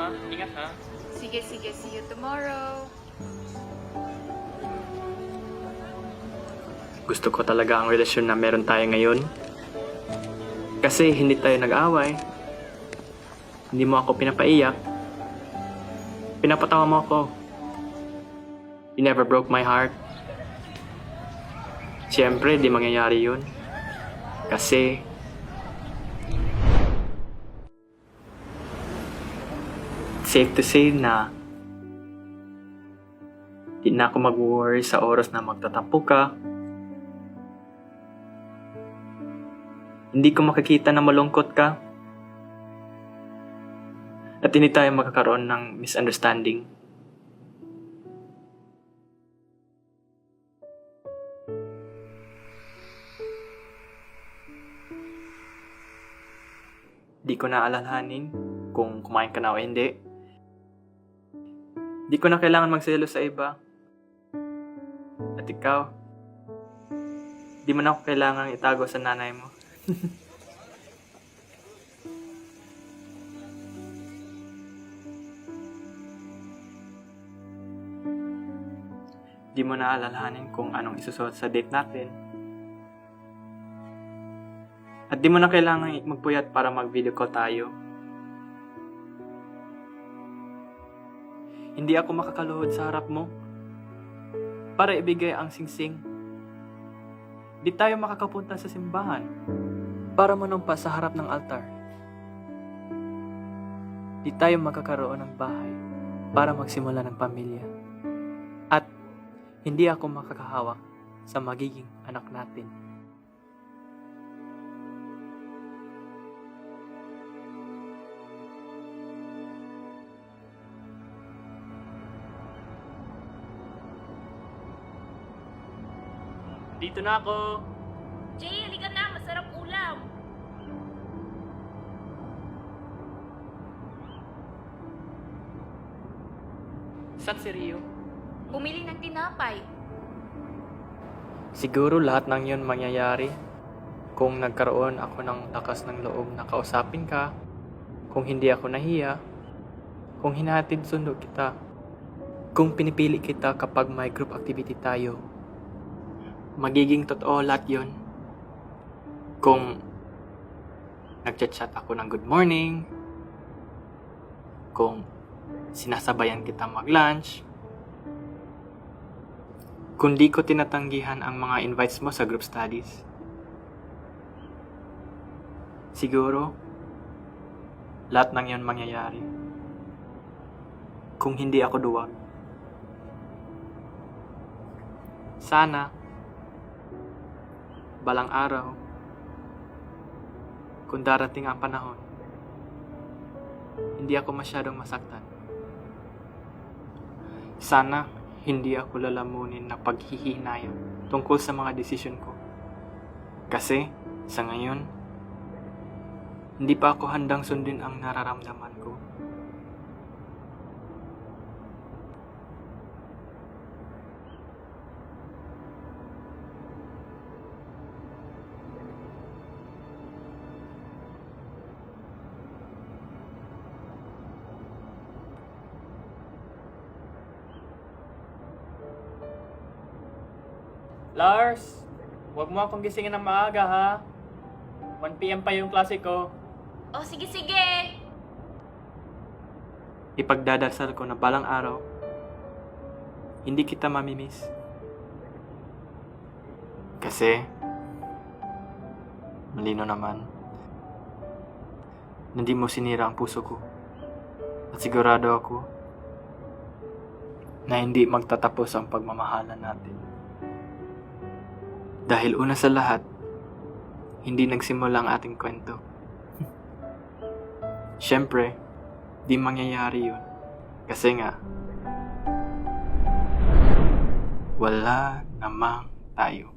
ha. Ingat ha. Sige, sige. See you tomorrow. Gusto ko talaga ang relasyon na meron tayo ngayon. Kasi hindi tayo nag-away. Hindi mo ako pinapaiyak. Pinapatawa mo ako. You never broke my heart. Siyempre, di mangyayari yun. Kasi safe to say na di na ako mag-worry sa oras na magtatampo ka. Hindi ko makikita na malungkot ka. At hindi tayo magkakaroon ng misunderstanding. Di ko na alalahanin kung kumain ka na o hindi. Di ko na kailangan magselos sa iba. At ikaw, di mo na ako kailangan itago sa nanay mo. Di mo na alalahanin kung anong isusuot sa date natin. At di mo na kailangan magpuyat para mag-video call tayo. Hindi ako makakaluhod sa harap mo para ibigay ang singsing. Di tayo makakapunta sa simbahan para manumpa sa harap ng altar. Di tayo magkakaroon ng bahay para magsimula ng pamilya. At hindi ako makakahawak sa magiging anak natin. Dito na ako. Jay, halika na. Masarap ulam. Saan si Rio? Bumili ng tinapay. Siguro lahat ng yun mangyayari kung nagkaroon ako ng lakas ng loob na kausapin ka, kung hindi ako nahiya, kung hinahatid sundo kita, kung pinipili kita kapag may group activity tayo. Magiging totoo lahat yun. Kung nagchat-chat ako ng good morning, kung sinasabayan kita mag-lunch, kung di ko tinatanggihan ang mga invites mo sa group studies. Siguro, lahat ng yan mangyayari. Kung hindi ako duwag. Sana, balang araw, kung darating ang panahon, hindi ako masyadong masaktan. Sana, hindi ako lalamunin na paghihinayang tungkol sa mga desisyon ko. Kasi, sa ngayon, hindi pa ako handang sundin ang nararamdaman ko. Lars, huwag mo akong gisingin ng maaga ha. 1 PM pa yung klase ko. Oh, sige, sige. Ipagdadasal ko na balang araw, hindi kita mamimiss. Kasi, malino naman, hindi mo sinira ang puso ko. At sigurado ako na hindi magtatapos ang pagmamahalan natin. Dahil una sa lahat, hindi nagsimula ang ating kwento. Siyempre, di mangyayari yun. Kasi nga, wala namang tayo.